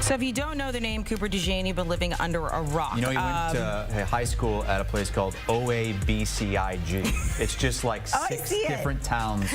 So if you don't know the name Cooper DeJean, you've been living under a rock. You know, he went to high school at a place called OABCIG. It's just like 6 different towns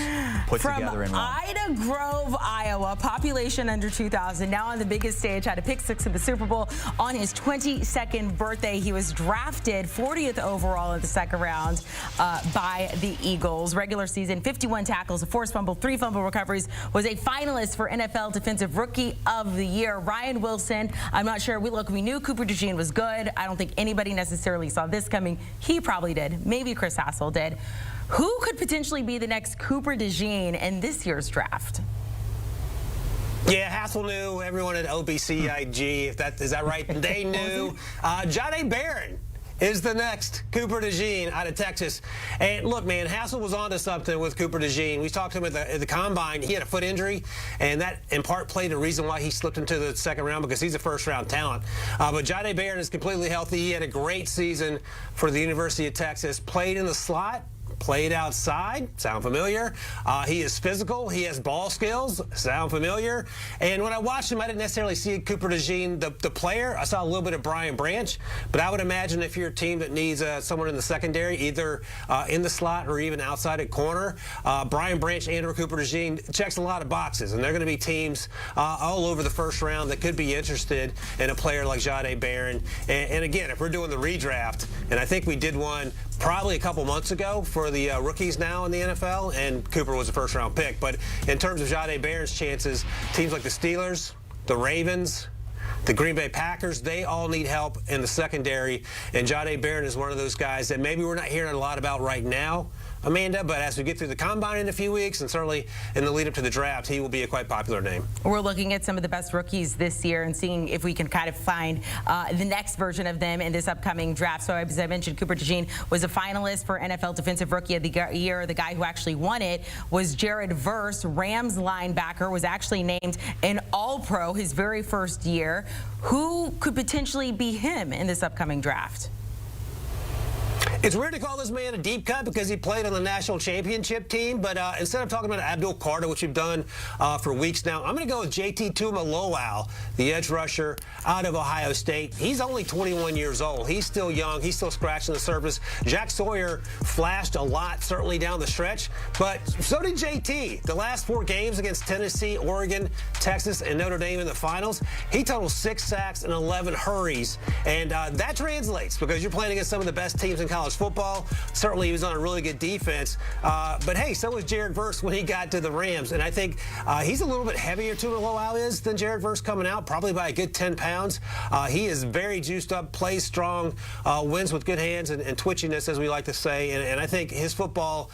put together in one. Ida Grove, Iowa, population under 2,000, now on the biggest stage, had a pick 6 of the Super Bowl on his 22nd birthday. He was drafted 40th overall in the second round by the Eagles. Regular season, 51 tackles, a forced fumble, 3 fumble recoveries, was a finalist for NFL Defensive Rookie of the Year. Ryan Wilson, I'm not sure. We knew Cooper DeJean was good. I don't think anybody necessarily saw this coming. He probably did. Maybe Chris Hassel did. Who could potentially be the next Cooper DeJean in this year's draft? Yeah, Hassel knew. Everyone at OBCIG, is that right? They knew. Jayden Daniels is the next Cooper DeJean out of Texas. And look, man, Hassel was onto something with Cooper DeJean. We talked to him at the Combine. He had a foot injury, and that in part played a reason why he slipped into the second round, because he's a first-round talent. But Jayden Daniels is completely healthy. He had a great season for the University of Texas, played in the slot, played outside. Sound familiar? He is physical. He has ball skills. Sound familiar? And when I watched him, I didn't necessarily see Cooper DeJean, the player. I saw a little bit of Brian Branch. But I would imagine if you're a team that needs someone in the secondary, either in the slot or even outside at corner, Brian Branch and or Cooper DeJean checks a lot of boxes. And they're going to be teams all over the first round that could be interested in a player like Jayden Daniels. And again, if we're doing the redraft, and I think we did one probably a couple months ago for the rookies now in the NFL, and Cooper was a first-round pick. But in terms of Jayden Daniels' chances, teams like the Steelers, the Ravens, the Green Bay Packers, they all need help in the secondary, and Jayden Daniels is one of those guys that maybe we're not hearing a lot about right now, Amanda, but as we get through the Combine in a few weeks, and certainly in the lead-up to the draft, he will be a quite popular name. We're looking at some of the best rookies this year and seeing if we can kind of find the next version of them in this upcoming draft. So as I mentioned, Cooper DeJean was a finalist for NFL Defensive Rookie of the Year. The guy who actually won it was Jared Verse, Rams linebacker, was actually named an All-Pro his very first year. Who could potentially be him in this upcoming draft? It's weird to call this man a deep cut because he played on the national championship team, but instead of talking about Abdul Carter, which we've done for weeks now, I'm going to go with JT Tuimoloau, the edge rusher out of Ohio State. He's only 21 years old. He's still young. He's still scratching the surface. Jack Sawyer flashed a lot, certainly down the stretch, but so did JT. The last 4 games against Tennessee, Oregon, Texas, and Notre Dame in the finals, he totaled 6 sacks and 11 hurries, and that translates because you're playing against some of the best teams in college football. Certainly he was on a really good defense, but hey, so was Jared Verse when he got to the Rams, and I think he's a little bit heavier Tuimoloau is than Jared Verse coming out, probably by a good 10 pounds. He is very juiced up, plays strong, wins with good hands and twitchiness, as we like to say, and I think his best football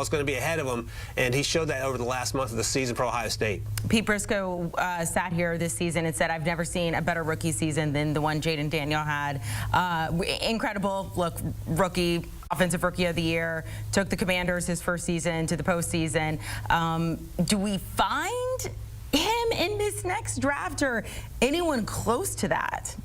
is going to be ahead of him, and he showed that over the last month of the season for Ohio State. Pete Briscoe sat here this season and said, I've never seen a better rookie season than the one Jayden Daniels had. Incredible. Look, rookie, Offensive Rookie of the Year, took the Commanders his first season to the postseason. Do we find him in this next draft or anyone close to that?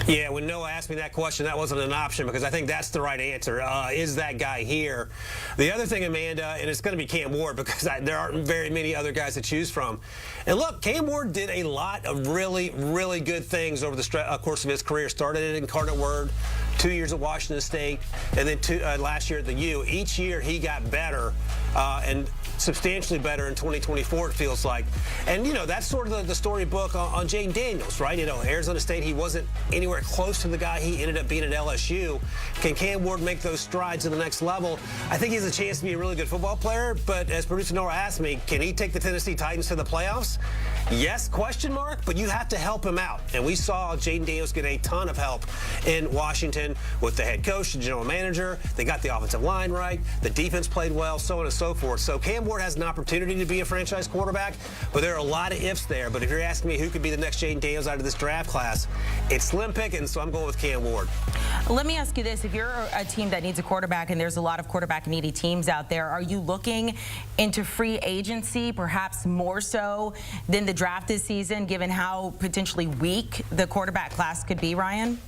Yeah, when Noah asked me that question, that wasn't an option because I think that's the right answer. Is that guy here? The other thing, Amanda, and it's going to be Cam Ward because there aren't very many other guys to choose from. And look, Cam Ward did a lot of really, really good things over the course of his career. Started at Incarnate Word, 2 years at Washington State, and then last year at the U. Each year he got better and substantially better in 2024, it feels like. And, you know, that's sort of the storybook on Jayden Daniels, right? You know, Arizona State, he wasn't anywhere close to the guy he ended up being at LSU. Can Cam Ward make those strides to the next level? I think he has a chance to be a really good football player, but as producer Noah asked me, can he take the Tennessee Titans to the playoffs? Yes, question mark, but you have to help him out. And we saw Jayden Daniels get a ton of help in Washington with the head coach, the general manager. They got the offensive line right. The defense played well, so on and so forth. So Cam Ward has an opportunity to be a franchise quarterback, but there are a lot of ifs there. But if you're asking me who could be the next Jayden Daniels out of this draft class, it's slim pickings, so I'm going with Cam Ward. Let me ask you this. If you're a team that needs a quarterback, and there's a lot of quarterback-needy teams out there, are you looking into free agency, perhaps more so than the draft this season, given how potentially weak the quarterback class could be, Ryan?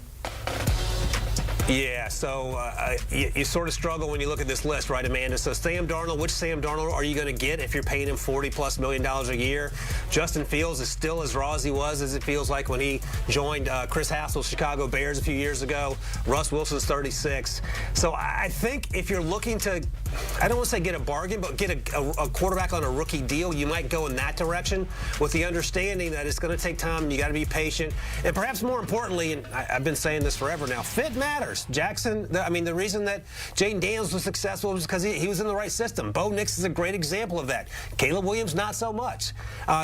Yeah, so you sort of struggle when you look at this list, right, Amanda? So Sam Darnold, which Sam Darnold are you going to get if you're paying him $40+ million a year? Justin Fields is still as raw as he was, as it feels like when he joined Chris Hassel's Chicago Bears a few years ago. Russ Wilson's 36. So I think if you're looking to, I don't want to say get a bargain, but get a quarterback on a rookie deal, you might go in that direction with the understanding that it's going to take time and you got to be patient. And perhaps more importantly, and I've been saying this forever now, fit matters. Jackson, the reason that Jayden Daniels was successful was because he was in the right system. Bo Nix is a great example of that. Caleb Williams, not so much.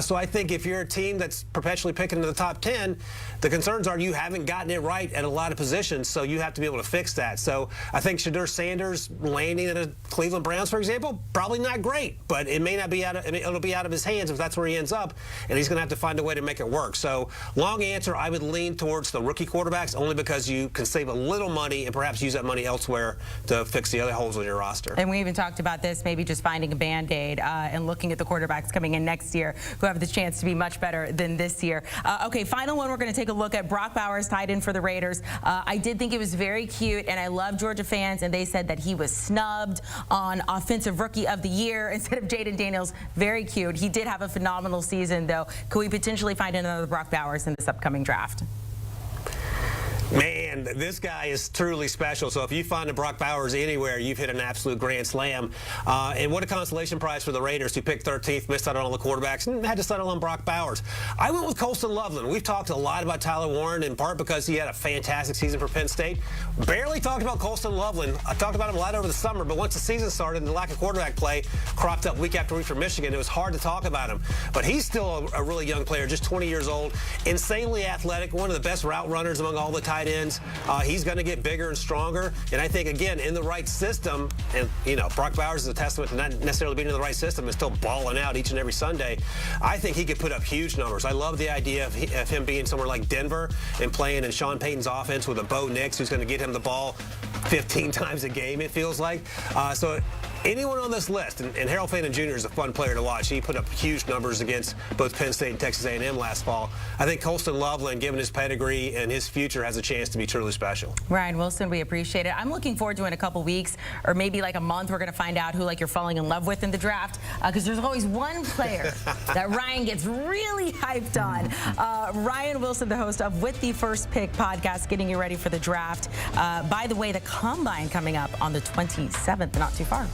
So I think if you're a team that's perpetually picking in the top 10, the concerns are you haven't gotten it right at a lot of positions, so you have to be able to fix that. So I think Shedeur Sanders landing at a Cleveland Browns, for example, probably not great, but it may not be it'll be out of his hands if that's where he ends up, and he's going to have to find a way to make it work. So long answer, I would lean towards the rookie quarterbacks only because you can save a little money and perhaps use that money elsewhere to fix the other holes in your roster. And we even talked about this, maybe just finding a Band-Aid and looking at the quarterbacks coming in next year who have the chance to be much better than this year. Okay, final one we're going to take a look at. Brock Bowers, tight end for the Raiders. I did think it was very cute, and I love Georgia fans, and they said that he was snubbed on Offensive Rookie of the Year instead of Jayden Daniels. Very cute. He did have a phenomenal season, though. Could we potentially find another Brock Bowers in this upcoming draft? Man, this guy is truly special. So if you find a Brock Bowers anywhere, you've hit an absolute grand slam. And what a consolation prize for the Raiders, who picked 13th, missed out on all the quarterbacks, and had to settle on Brock Bowers. I went with Colston Loveland. We've talked a lot about Tyler Warren, in part because he had a fantastic season for Penn State. Barely talked about Colston Loveland. I talked about him a lot over the summer, but once the season started and the lack of quarterback play cropped up week after week for Michigan, it was hard to talk about him. But he's still a really young player, just 20 years old, insanely athletic, one of the best route runners among all the tight ends. He's going to get bigger and stronger, and I think, again, in the right system, and, Brock Bowers is a testament to not necessarily being in the right system and still balling out each and every Sunday. I think he could put up huge numbers. I love the idea of him being somewhere like Denver and playing in Sean Payton's offense with a Bo Nix who's going to get him the ball 15 times a game, it feels like. So anyone on this list, and Harold Fannin Jr. is a fun player to watch. He put up huge numbers against both Penn State and Texas A&M last fall. I think Colston Loveland, given his pedigree and his future, has a chance to be truly special. Ryan Wilson, we appreciate it. I'm looking forward to in a couple weeks or maybe like a month, we're going to find out who you're falling in love with in the draft, because there's always one player that Ryan gets really hyped on. Ryan Wilson, the host of With the First Pick podcast, getting you ready for the draft. By the way, the Combine coming up on the 27th, not too far.